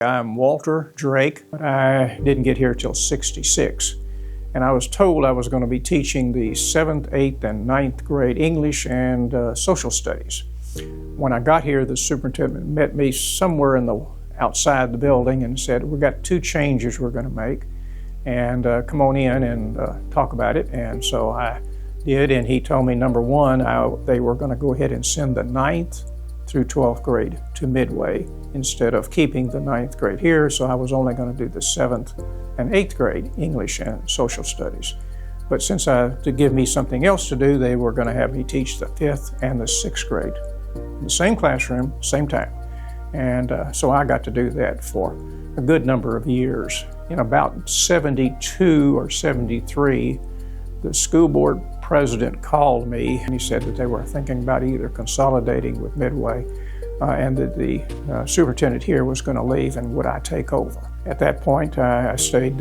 I'm Walter Drake, but I didn't get here till '66. And I was told I was going to be teaching the 7th, 8th, and 9th grade English and social studies. When I got here, the superintendent met me somewhere outside the building and said, "We've got 2 changes we're going to make, and come on in and talk about it." And so I did, and he told me, number one, they were going to go ahead and send the 9th through 12th grade to Midway instead of keeping the 9th grade here, so I was only going to do the 7th and 8th grade English and social studies. But since to give me something else to do, they were going to have me teach the 5th and the 6th grade in the same classroom, same time. And so I got to do that for a good number of years. In about 72 or 73, the school board president called me and he said that they were thinking about either consolidating with Midway and that the superintendent here was going to leave and would I take over. At that point, I stayed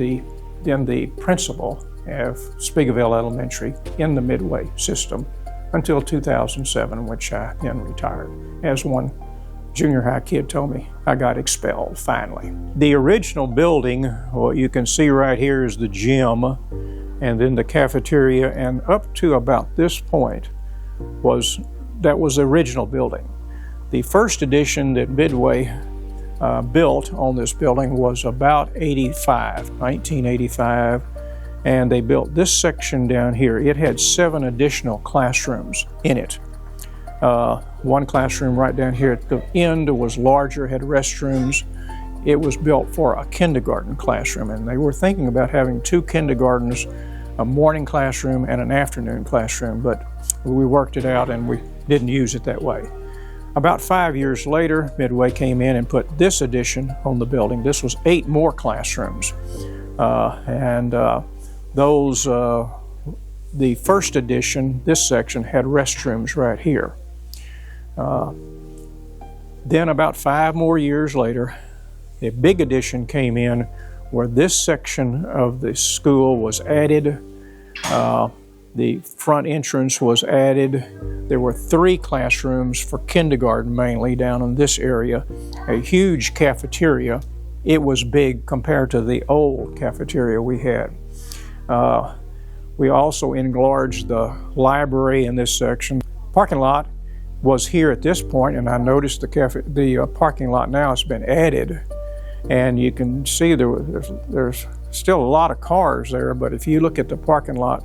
then the principal of Speegleville Elementary in the Midway system until 2007, which I then retired. As one junior high kid told me, I got expelled finally. The original building, what you can see right here is the gym, and then the cafeteria, and up to about this point was the original building. The first edition that Midway built on this building was about 1985, and they built this section down here. It had 7 additional classrooms in it. One classroom right down here at the end was larger, had restrooms. It was built for a kindergarten classroom, and they were thinking about having 2 kindergartens, a morning classroom and an afternoon classroom, but we worked it out and we didn't use it that way. About 5 years later, Midway came in and put this addition on the building. This was 8 more classrooms, the first edition, this section, had restrooms right here. Then about 5 more years later, a big addition came in where this section of the school was added. The front entrance was added. There were 3 classrooms for kindergarten mainly down in this area, a huge cafeteria. It was big compared to the old cafeteria we had. We also enlarged the library in this section. Parking lot was here at this point, and I noticed the parking lot now has been added. And you can see there's still a lot of cars there, but if you look at the parking lot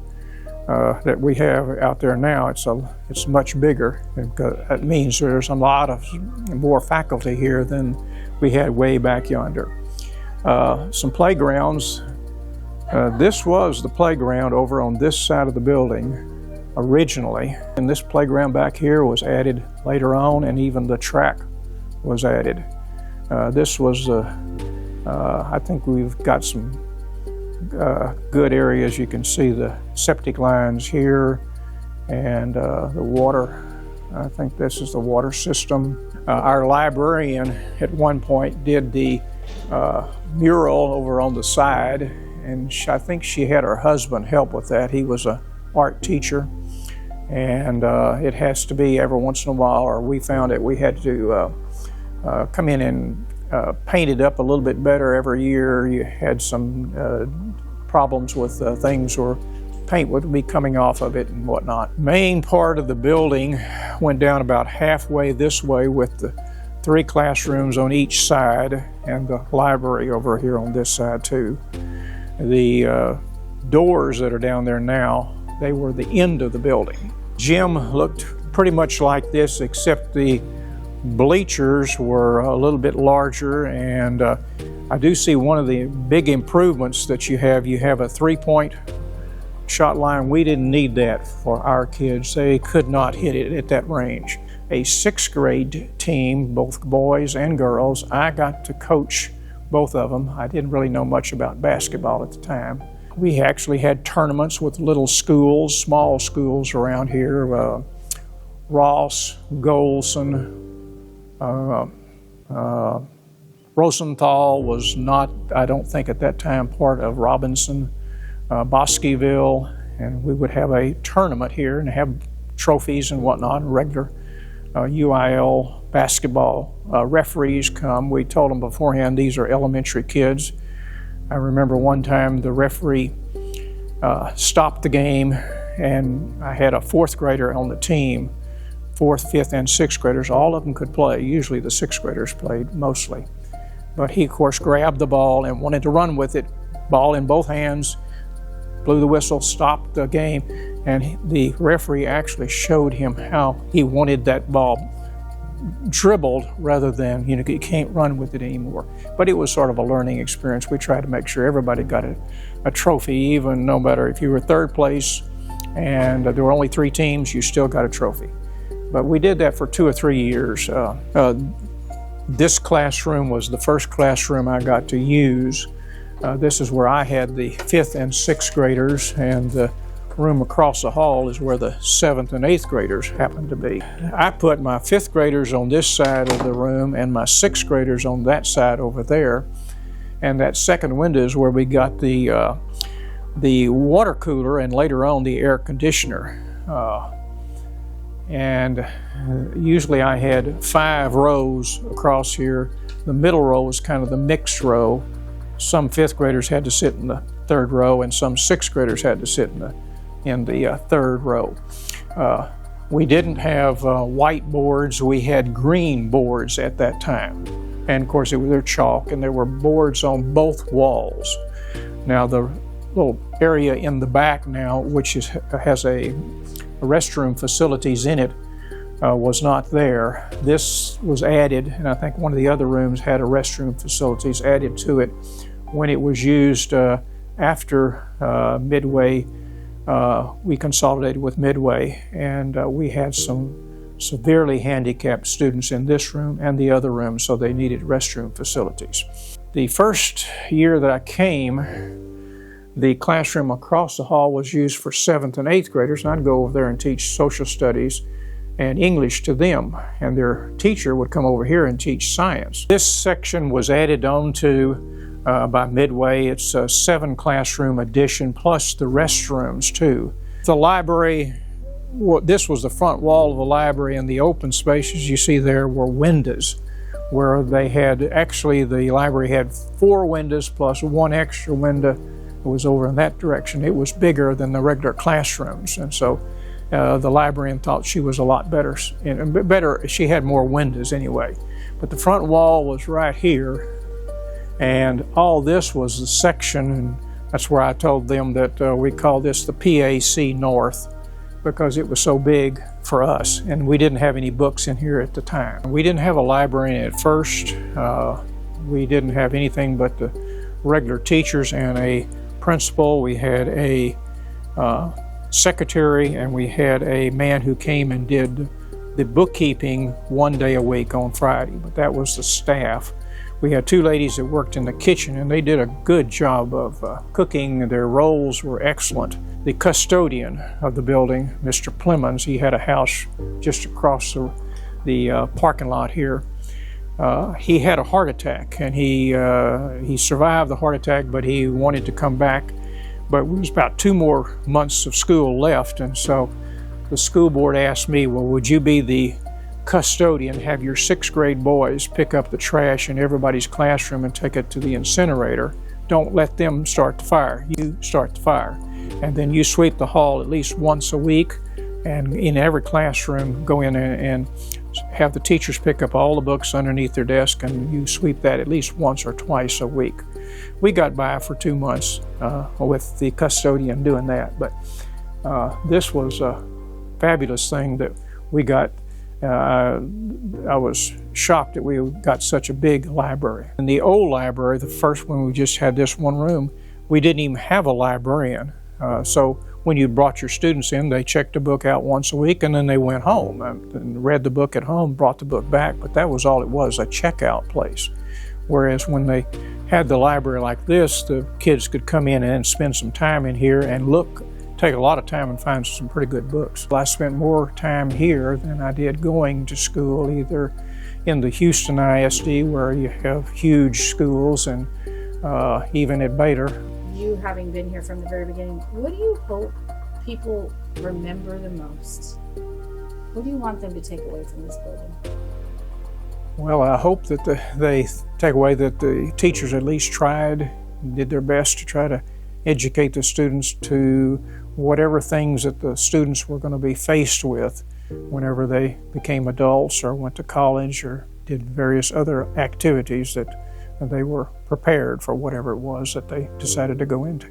that we have out there now, it's much bigger. That means there's a lot of more faculty here than we had way back yonder. Some playgrounds. This was the playground over on this side of the building originally, and this playground back here was added later on, and even the track was added. This was, I think we've got some good areas. You can see the septic lines here and the water. I think this is the water system. Our librarian at one point did the mural over on the side, and I think she had her husband help with that. He was an art teacher, and it has to be every once in a while, or we found that we had to come in and paint it up a little bit better every year. You had some problems with things where paint would be coming off of it and whatnot. Main part of the building went down about halfway this way with the 3 classrooms on each side and the library over here on this side too. The doors that are down there now, they were the end of the building. Gym looked pretty much like this, except the bleachers were a little bit larger, and I do see one of the big improvements that you have a 3-point shot line. We didn't need that for our kids. They could not hit it at that range. A 6th grade team, both boys and girls, I got to coach both of them. I didn't really know much about basketball at the time. We actually had tournaments with little schools, small schools around here. Ross, Golson, Rosenthal was not, I don't think at that time, part of Robinson, Speegleville, and we would have a tournament here and have trophies and whatnot, regular UIL basketball referees come. We told them beforehand these are elementary kids. I remember one time the referee stopped the game, and I had a fourth grader on the team. Fourth, fifth, and sixth graders, all of them could play. Usually the sixth graders played mostly. But he, of course, grabbed the ball and wanted to run with it, ball in both hands, blew the whistle, stopped the game, and the referee actually showed him how he wanted that ball dribbled rather than, you can't run with it anymore. But it was sort of a learning experience. We tried to make sure everybody got a trophy, even no matter if you were third place and there were only 3 teams, you still got a trophy. But we did that for 2 or 3 years. This classroom was the first classroom I got to use. This is where I had the 5th and 6th graders, and the room across the hall is where the 7th and 8th graders happened to be. I put my 5th graders on this side of the room and my 6th graders on that side over there. And that second window is where we got the water cooler and later on the air conditioner. And usually I had 5 rows across here. The middle row was kind of the mixed row. Some 5th graders had to sit in the 3rd row, and some 6th graders had to sit in the 3rd row. We didn't have white boards. We had green boards at that time. And of course they're chalk, and there were boards on both walls. Now the little area in the back now, which has a restroom facilities in it, was not there. This was added, and I think one of the other rooms had a restroom facilities added to it when it was used after Midway. We consolidated with Midway, and we had some severely handicapped students in this room and the other room, so they needed restroom facilities. The first year that I came, the classroom across the hall was used for 7th and 8th graders, and I'd go over there and teach social studies and English to them, and their teacher would come over here and teach science. This section was added on to by Midway. It's a 7 classroom addition plus the restrooms too. The library, this was the front wall of the library, and the open spaces you see there were windows, where they had, actually the library had 4 windows plus 1 extra window. It was over in that direction. It was bigger than the regular classrooms, and so the librarian thought she was a lot better. She had more windows anyway. But the front wall was right here, and all this was the section, and that's where I told them that we call this the PAC North, because it was so big for us, and we didn't have any books in here at the time. We didn't have a librarian at first. We didn't have anything but the regular teachers and a principal. We had a secretary, and we had a man who came and did the bookkeeping 1 day a week on Friday, but that was the staff. We had 2 ladies that worked in the kitchen, and they did a good job of cooking. Their roles were excellent. The custodian of the building, Mr. Plemons, he had a house just across the parking lot here. He had a heart attack, and he survived the heart attack, but he wanted to come back. But there was about 2 more months of school left, and so the school board asked me, well, would you be the custodian, have your 6th grade boys pick up the trash in everybody's classroom and take it to the incinerator. Don't let them start the fire. You start the fire. And then you sweep the hall at least once a week, and in every classroom go in and have the teachers pick up all the books underneath their desk, and you sweep that at least once or twice a week. We got by for 2 months with the custodian doing that, but this was a fabulous thing that we got. I was shocked that we got such a big library. In the old library, the first one, we just had this one room. We didn't even have a librarian. So when you brought your students in, they checked the book out once a week, and then they went home and read the book at home, brought the book back, but that was all it was, a checkout place. Whereas when they had the library like this, the kids could come in and spend some time in here and take a lot of time and find some pretty good books. I spent more time here than I did going to school, either in the Houston ISD, where you have huge schools, and even at Bader. You having been here from the very beginning, what do you hope people remember the most? What do you want them to take away from this building? Well, I hope that they take away that the teachers at least tried, did their best to try to educate the students to whatever things that the students were going to be faced with whenever they became adults or went to college or did various other activities, that they were prepared for whatever it was that they decided to go into.